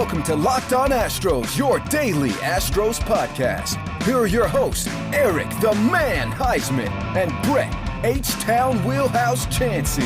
Welcome to Locked On Astros, your daily Astros podcast. Here are your hosts, Eric the Man Huysman and Brett H-Town Wheelhouse Chancey.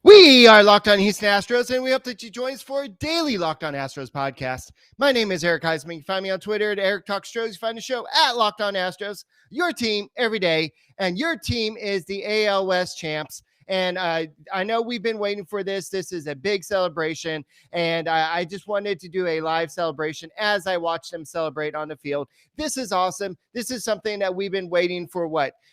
We are Locked On Houston Astros, and we hope that you join us for a daily Locked On Astros podcast. My name is Eric Huysman. You can find me on Twitter at Eric Talk Astros. You find the show at Locked On Astros, your team every day, and your team is the AL West champs. And I know we've been waiting for this. This is a big celebration, and I just wanted to do a live celebration as I watched them celebrate on the field. This is awesome. This is something that we've been waiting for,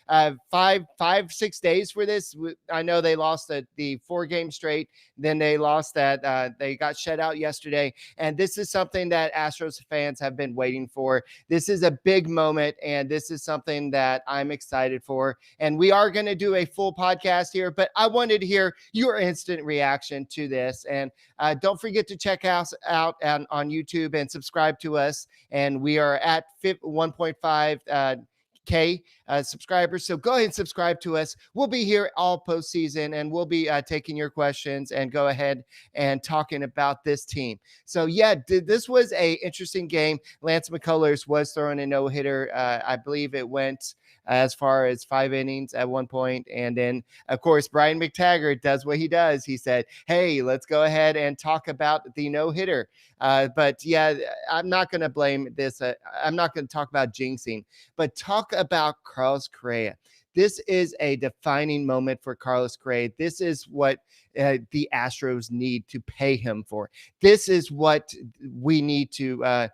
6 days for this. I know they lost the 4-game straight. Then they lost that. They got shut out yesterday, and this is something that Astros fans have been waiting for. This is a big moment, and this is something that I'm excited for. And we are going to do a full podcast here, but I wanted to hear your instant reaction to this. And don't forget to check us out on YouTube and subscribe to us. And we are at 1.5 K subscribers. So go ahead and subscribe to us. We'll be here all postseason, and we'll be taking your questions and go ahead and talking about this team. So yeah, this was a interesting game. Lance McCullers was throwing a no-hitter. I believe it went as far as 5 innings at one point. And then, of course, Brian McTaggart does what he does. He said, hey, let's go ahead and talk about the no-hitter. But yeah, I'm not going to blame this. I'm not going to talk about jinxing, but talk about Carlos Correa. This is a defining moment for Carlos Correa. This is what the Astros need to pay him for. This is what we need to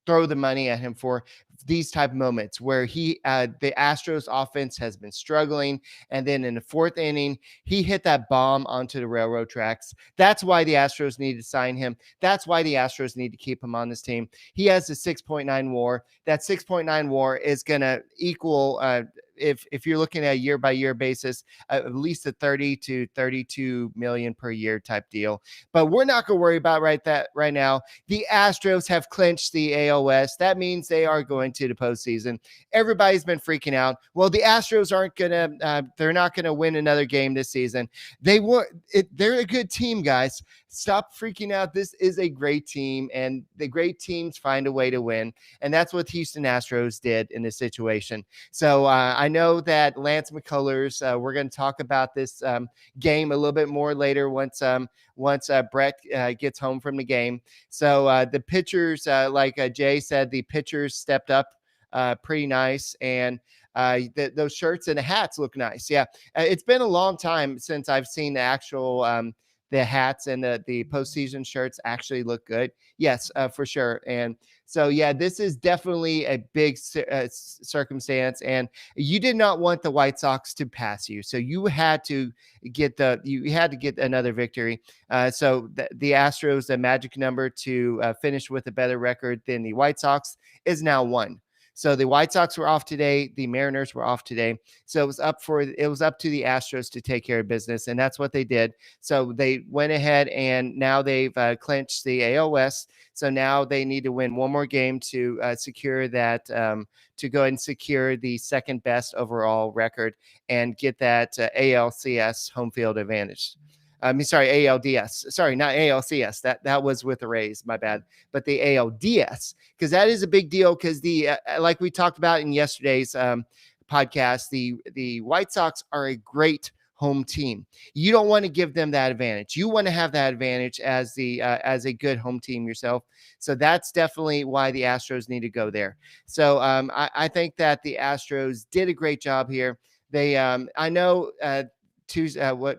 throw the money at him for, these type of moments where the Astros offense has been struggling. And then in the 4th inning, he hit that bomb onto the railroad tracks. That's why the Astros need to sign him. That's why the Astros need to keep him on this team. He has a 6.9 WAR. That 6.9 WAR is going to equal, if you're looking at a year-by-year basis, at least a 30 to 32 million per year type deal. But we're not going to worry about that right now. The Astros have clinched the AL West. That means they are going to the postseason. Everybody's been freaking out. Well, the Astros aren't going to, they're not going to win another game this season. They're a good team, guys. Stop freaking out. This is a great team, and the great teams find a way to win. And that's what Houston Astros did in this situation. So I know that Lance McCullers, we're going to talk about this game a little bit more later once Brett gets home from the game. So the pitchers, like Jay said, the pitchers stepped up pretty nice, and those shirts and the hats look nice. Yeah, it's been a long time since I've seen the actual the hats and the postseason shirts actually look good. Yes, for sure. And so, yeah, this is definitely a big circumstance, and you did not want the White Sox to pass you. So you had to get another victory. So the Astros, the magic number to finish with a better record than the White Sox is now 1. So the White Sox were off today. The Mariners were off today. So it was up to the Astros to take care of business, and that's what they did. So they went ahead, and now they've clinched the AL West. So now they need to win one more game to secure that, to go and secure the second best overall record and get that ALCS home field advantage. ALDS. Sorry, not ALCS. That was with the Rays. My bad. But the ALDS, because that is a big deal. Because like we talked about in yesterday's podcast, the White Sox are a great home team. You don't want to give them that advantage. You want to have that advantage as a good home team yourself. So that's definitely why the Astros need to go there. So I think that the Astros did a great job here. They I know.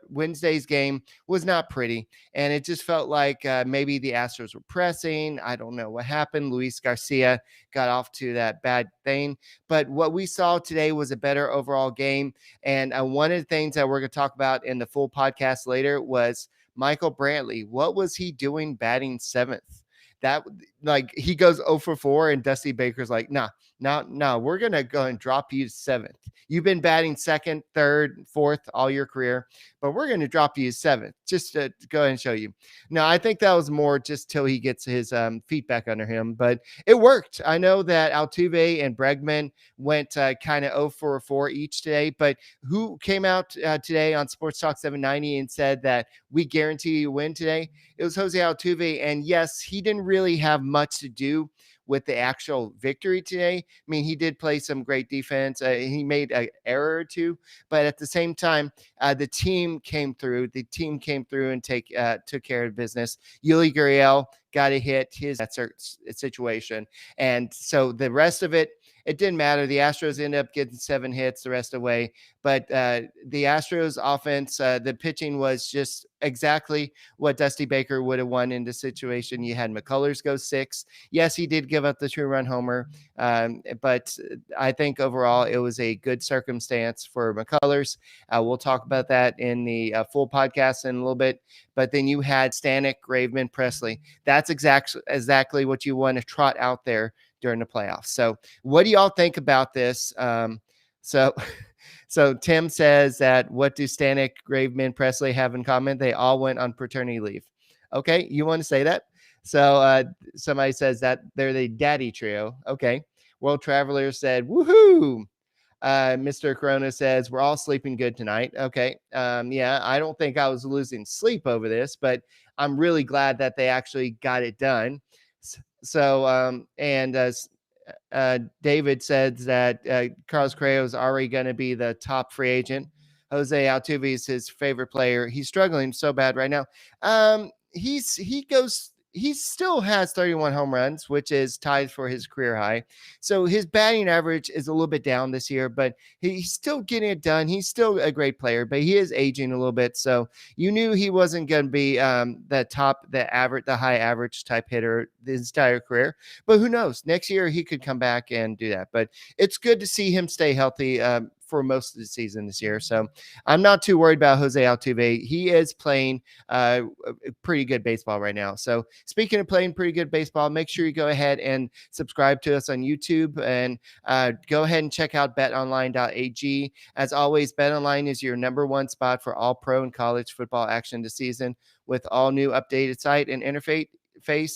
Wednesday's game was not pretty, and it just felt like maybe the Astros were pressing. I don't know what happened. Luis Garcia got off to that bad thing, but what we saw today was a better overall game. And one of the things that we're going to talk about in the full podcast later was Michael Brantley. What was he doing batting 7th? That like he goes 0 for 4 and Dusty Baker's like, nah, no, we're going to go and drop you to 7th. You've been batting 2nd, 3rd, 4th all your career, but we're going to drop you to 7th just to go ahead and show you. No, I think that was more just till he gets his feet back under him, but it worked. I know that Altuve and Bregman went kind of 0 for 4 each today, but who came out today on Sports Talk 790 and said that we guarantee you win today? It was Jose Altuve. And yes, he didn't really have much to do with the actual victory today. I mean, he did play some great defense. He made an error or two, but at the same time, the team came through. The team came through and took care of business. Yuli Gurriel got a hit, his situation. And so the rest of it didn't matter. The Astros ended up getting 7 hits the rest of the way. But the Astros offense, the pitching was just exactly what Dusty Baker would have won in the situation. You had McCullers go 6. Yes, he did give up the 2-run homer. But I think overall it was a good circumstance for McCullers. We'll talk about that in the full podcast in a little bit. But then you had Stanek, Graveman, Presley. That's exactly what you want to trot out there during the playoffs. So what do y'all think about this? So Tim says that what do Stanek, Graveman, Presley have in common? They all went on paternity leave. Okay, you want to say that? So somebody says that they're the daddy trio. Okay. World Traveler said, woohoo. Mr. Corona says, we're all sleeping good tonight. Okay. Yeah, I don't think I was losing sleep over this, but I'm really glad that they actually got it done. So, David says that Carlos Correa is already going to be the top free agent. Jose Altuve is his favorite player. He's struggling so bad right now. He still has 31 home runs, which is tied for his career high. So his batting average is a little bit down this year, but he's still getting it done. He's still a great player, but he is aging a little bit. So you knew he wasn't going to be the high average type hitter his entire career. But who knows? Next year he could come back and do that. But it's good to see him stay healthy for most of the season this year. So I'm not too worried about Jose Altuve. He is playing pretty good baseball right now. So speaking of playing pretty good baseball, make sure you go ahead and subscribe to us on YouTube and go ahead and check out betonline.ag. As always, BetOnline is your number one spot for all pro and college football action this season with all new updated site and interface.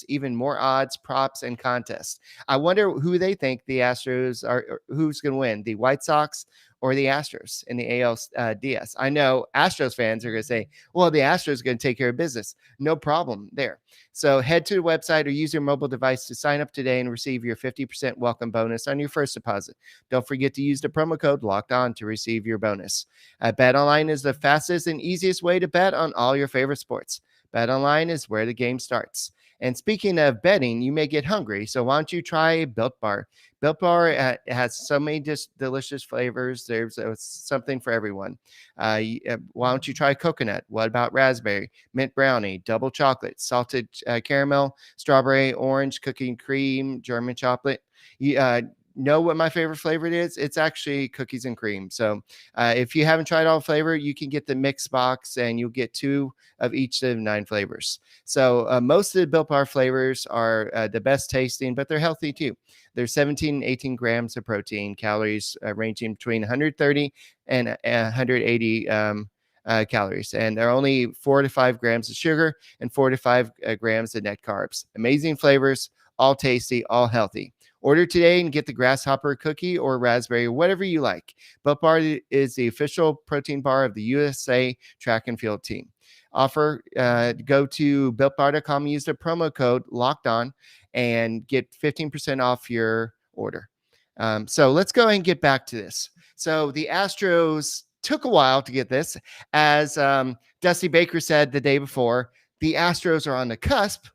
Even more odds, props, and contests. I wonder who they think the Astros are, who's going to win, the White Sox or the Astros in the ALDS. I know Astros fans are going to say, well, the Astros are going to take care of business. No problem there. So head to the website or use your mobile device to sign up today and receive your 50% welcome bonus on your first deposit. Don't forget to use the promo code LOCKEDON to receive your bonus. BetOnline is the fastest and easiest way to bet on all your favorite sports. BetOnline is where the game starts. And speaking of betting, you may get hungry. So why don't you try Built Bar? Built Bar has so many delicious flavors. There's something for everyone. Why don't you try coconut? What about raspberry, mint brownie, double chocolate, salted caramel, strawberry, orange, cookie and cream, German chocolate? Know what my favorite flavor is? It's actually cookies and cream. So if you haven't tried all flavor, you can get the mix box and you'll get 2 of each of 9 flavors. So most of the Built Bar flavors are the best tasting, but they're healthy too. There's 17 and 18 grams of protein, calories ranging between 130 and 180 calories. And there are only 4 to 5 grams of sugar and 4 to 5 grams of net carbs. Amazing flavors, all tasty, all healthy. Order today and get the grasshopper cookie or raspberry, whatever you like. Built Bar is the official protein bar of the USA track and field team. Offer, go to builtbar.com, use the promo code LOCKEDON, and get 15% off your order. So let's go ahead and get back to this. So the Astros took a while to get this. As Dusty Baker said the day before, the Astros are on the cusp.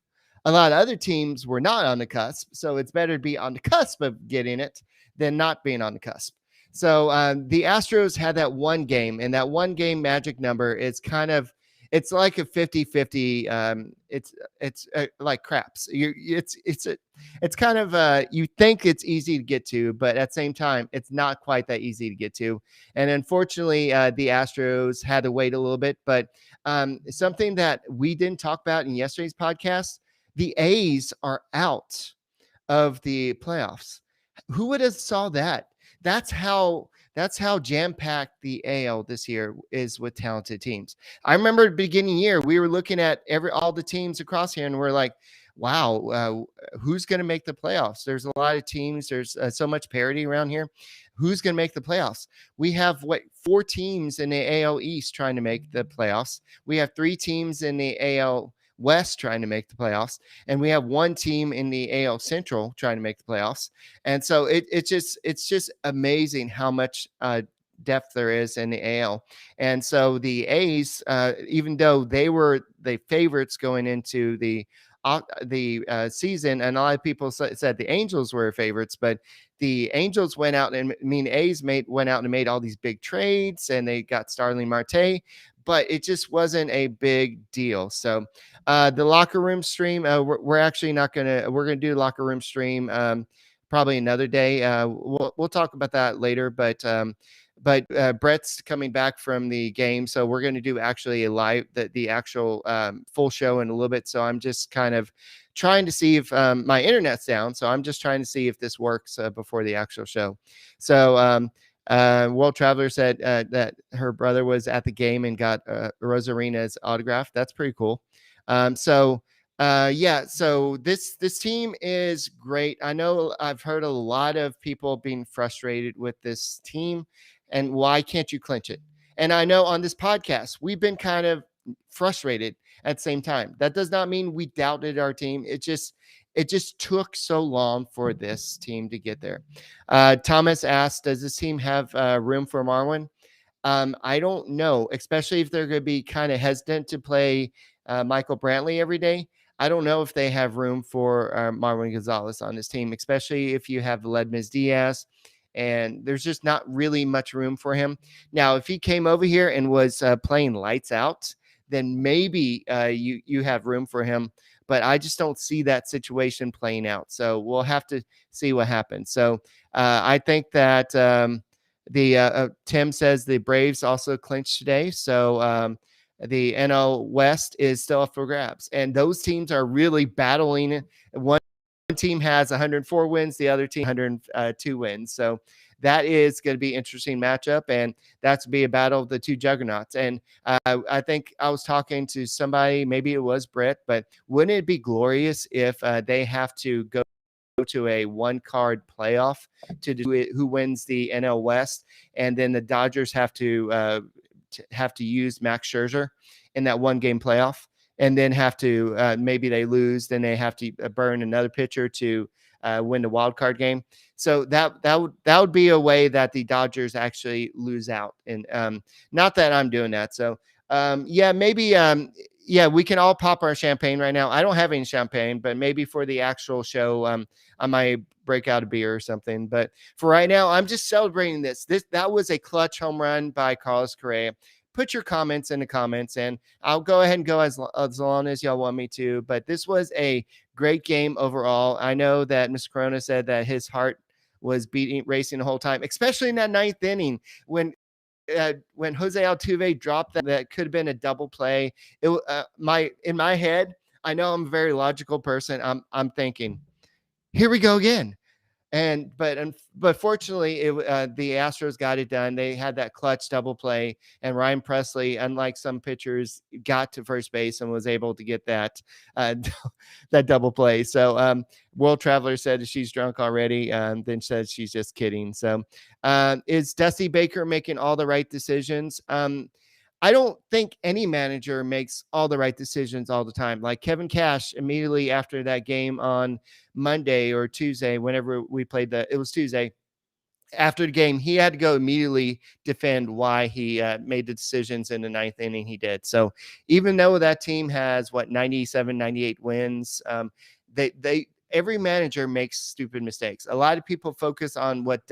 A lot of other teams were not on the cusp, so it's better to be on the cusp of getting it than not being on the cusp. So the Astros had that one game, and that one game magic number is it's like a 50-50. It's like craps. It's kind of you think it's easy to get to, but at the same time, it's not quite that easy to get to. And unfortunately, the Astros had to wait a little bit. But something that we didn't talk about in yesterday's podcast, The A's are out of the playoffs. Who would have saw that? That's how jam-packed the AL this year is with talented teams. I remember at the beginning of the year, we were looking at all the teams across here, and we're like, wow, who's going to make the playoffs? There's a lot of teams. There's so much parity around here. Who's going to make the playoffs? We have 4 teams in the AL East trying to make the playoffs. We have 3 teams in the AL West trying to make the playoffs, and we have 1 team in the AL Central trying to make the playoffs. And so it's just amazing how much depth there is in the AL. And so the A's, even though they were the favorites going into the season, and a lot of people said the Angels were favorites, but the Angels went out and A's went out and made all these big trades, and they got Starling Marte, but it just wasn't a big deal. So the locker room stream, we're actually not gonna we're gonna do locker room stream probably another day. We'll talk about that later, but Brett's coming back from the game, so we're going to do actually a live the actual full show in a little bit. So I'm just kind of trying to see if my internet's down. So I'm just trying to see if this works before the actual show. So World Traveler said that her brother was at the game and got Rosarina's autograph. That's pretty cool. So this team is great. I know I've heard a lot of people being frustrated with this team and why can't you clinch it? And I know on this podcast, we've been kind of frustrated at the same time. That does not mean we doubted our team. It just took so long for this team to get there. Thomas asked, does this team have room for Marwin? I don't know, especially if they're going to be kind of hesitant to play Michael Brantley every day. I don't know if they have room for Marwin Gonzalez on this team, especially if you have Ledmus Diaz, and there's just not really much room for him. Now, if he came over here and was playing lights out, then maybe you have room for him. But I just don't see that situation playing out. So we'll have to see what happens. So I think that Tim says the Braves also clinched today. So the NL West is still up for grabs. And those teams are really battling. One team has 104 wins, the other team 102 wins. So that is going to be an interesting matchup, and that's be a battle of the 2 juggernauts. And I think I was talking to somebody, maybe it was Brett, but wouldn't it be glorious if they have to go to a 1-card playoff to do it, who wins the NL West, and then the Dodgers have to use Max Scherzer in that 1-game playoff, and then have to maybe they lose, then they have to burn another pitcher to win the wild card game. So that would be a way that the Dodgers actually lose out. And not that I'm doing that. So maybe we can all pop our champagne right now. I don't have any champagne, but maybe for the actual show, I might break out a beer or something. But for right now, I'm just celebrating this. That was a clutch home run by Carlos Correa. Put your comments in the comments, and I'll go ahead and go as long as y'all want me to. But this was a great game overall. I know that Mr. Corona said that his heart was racing the whole time, especially in that 9th inning when Jose Altuve dropped that could have been a double play. In my head, I know I'm a very logical person. I'm thinking, here we go again. But fortunately, the Astros got it done. They had that clutch double play, and Ryan Presley, unlike some pitchers, got to first base and was able to get that that double play. So World Traveler said she's drunk already, then said she's just kidding. So is Dusty Baker making all the right decisions? I don't think any manager makes all the right decisions all the time. Like Kevin Cash, immediately after that game on Monday or Tuesday, whenever we played it was Tuesday, after the game, he had to go immediately defend why he made the decisions in the 9th inning he did. So even though that team has 97, 98 wins, every manager makes stupid mistakes. A lot of people focus on what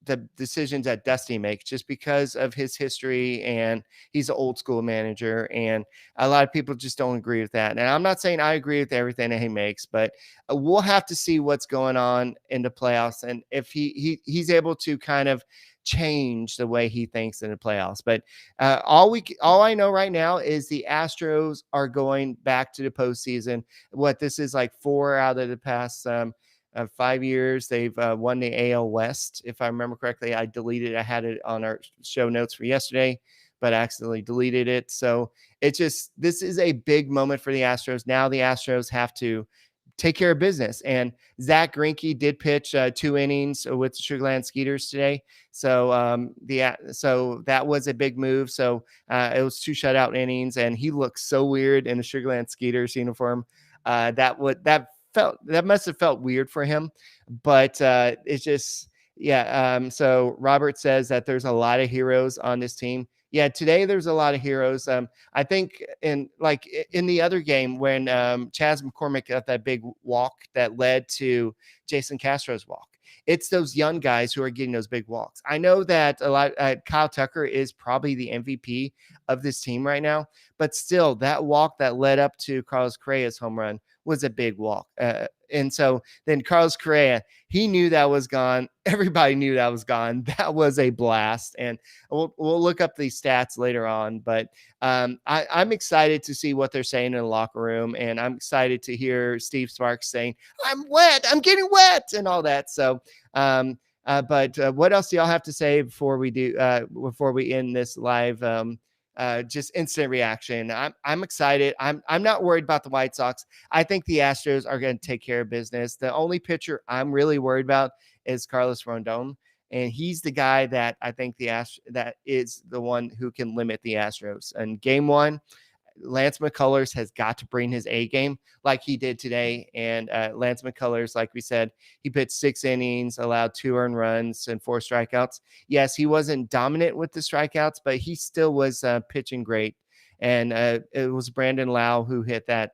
the decisions that Dusty makes just because of his history, and he's an old school manager, and a lot of people just don't agree with that. And I'm not saying I agree with everything that he makes, but we'll have to see what's going on in the playoffs, and if he's able to kind of change the way he thinks in the playoffs. But all I know right now is the Astros are going back to the postseason. What this is like 4 out of the past 5 years, they've won the AL West. If I remember correctly, I had it on our show notes for yesterday, but I accidentally deleted it. So this is a big moment for the Astros. Now the Astros have to take care of business. And Zach Greinke did pitch 2 innings with the Sugarland Skeeters today. So so that was a big move. So it was 2 shutout innings, and he looked so weird in the Sugarland Skeeters uniform. That must have felt weird for him, but it's just, so Robert says that there's a lot of heroes on this team. Yeah, today there's a lot of heroes. I think in the other game when Chas McCormick got that big walk that led to Jason Castro's walk, it's those young guys who are getting those big walks. I know that Kyle Tucker is probably the MVP of this team right now, but still that walk that led up to Carlos Correa's home run was a big walk. And so then Carlos Correa, he knew that was gone. Everybody knew that was gone. That was a blast. And we'll look up these stats later on. But I'm excited to see what they're saying in the locker room. And I'm excited to hear Steve Sparks saying, I'm wet, I'm getting wet, and all that. So, but what else do y'all have to say before we end this live just instant reaction? I'm excited. I'm not worried about the White Sox. I think the Astros are going to take care of business. The only pitcher I'm really worried about is Carlos Rondon, and he's the guy that I think that is the one who can limit the Astros. And game 1, Lance McCullers has got to bring his A game like he did today. And Lance McCullers, like we said, he pitched 6 innings, allowed 2 earned runs and 4 strikeouts. Yes, he wasn't dominant with the strikeouts, but he still was pitching great. And it was Brandon Lau who hit that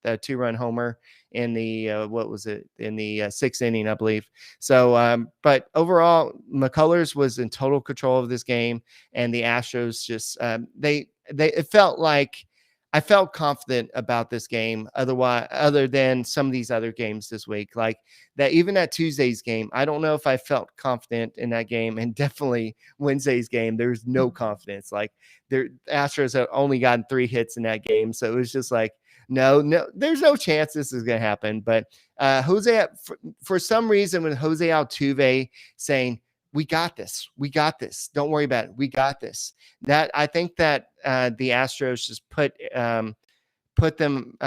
2-run homer in the in the 6th inning, I believe. So, but overall, McCullers was in total control of this game, and the Astros just it felt like I felt confident about this game. Other than some of these other games this week, like that, even that Tuesday's game, I don't know if I felt confident in that game, and definitely Wednesday's game, there's no confidence. Like the Astros have only gotten 3 hits in that game, so it was just like, no, there's no chance this is going to happen. But Jose, for some reason, when Jose Altuve saying, we got this, don't worry about it, we got this, that I think that the Astros just put them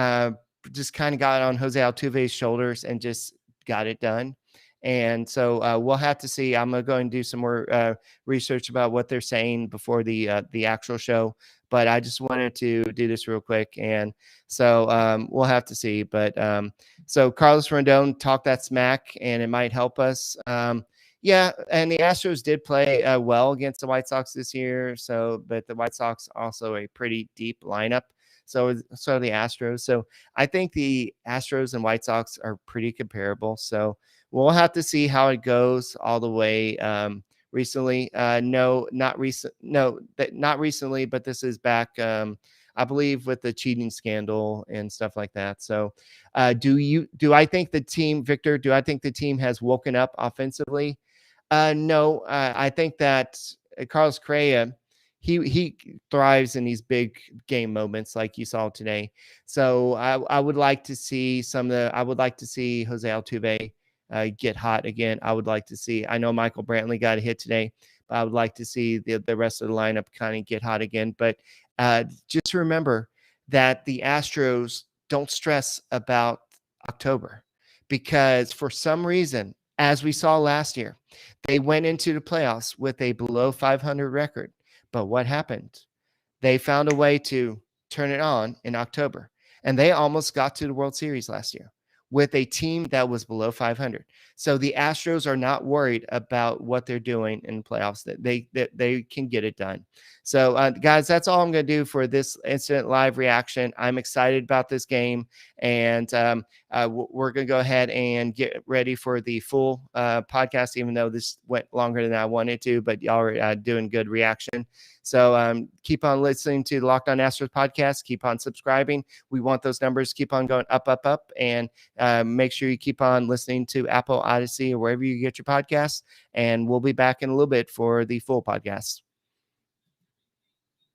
just kind of got on Jose Altuve's shoulders and just got it done. And so we'll have to see. I'm going to do some more research about what they're saying before the actual show. But I just wanted to do this real quick. And so we'll have to see. But so Carlos Rondon talked that smack, and it might help us. Yeah, and the Astros did play well against the White Sox this year. But the White Sox also a pretty deep lineup. So the Astros. So I think the Astros and White Sox are pretty comparable. So we'll have to see how it goes all the way. Recently, not recently, but this is back, I believe, with the cheating scandal and stuff like that. So do I think the team, Victor, do I think the team has woken up offensively? No, I think that Carlos Correa, he thrives in these big game moments like you saw today. So I would like to see I would like to see Jose Altuve get hot again. I would like to see, I know Michael Brantley got a hit today, but I would like to see the rest of the lineup kind of get hot again. But just remember that the Astros don't stress about October, because for some reason, as we saw last year, they went into the playoffs with a below 500 record. But what happened? They found a way to turn it on in October, and they almost got to the World Series last year with a team that was below 500. So the Astros are not worried about what they're doing in the playoffs. That they can get it done. So guys, that's all I'm going to do for this instant live reaction. I'm excited about this game, and we're going to go ahead and get ready for the full podcast, even though this went longer than I wanted to, but y'all are doing good reaction. So keep on listening to the Locked On Astros podcast. Keep on subscribing. We want those numbers to keep on going up, up, up. And make sure you keep on listening to Apple, Odyssey, or wherever you get your podcasts. And we'll be back in a little bit for the full podcast.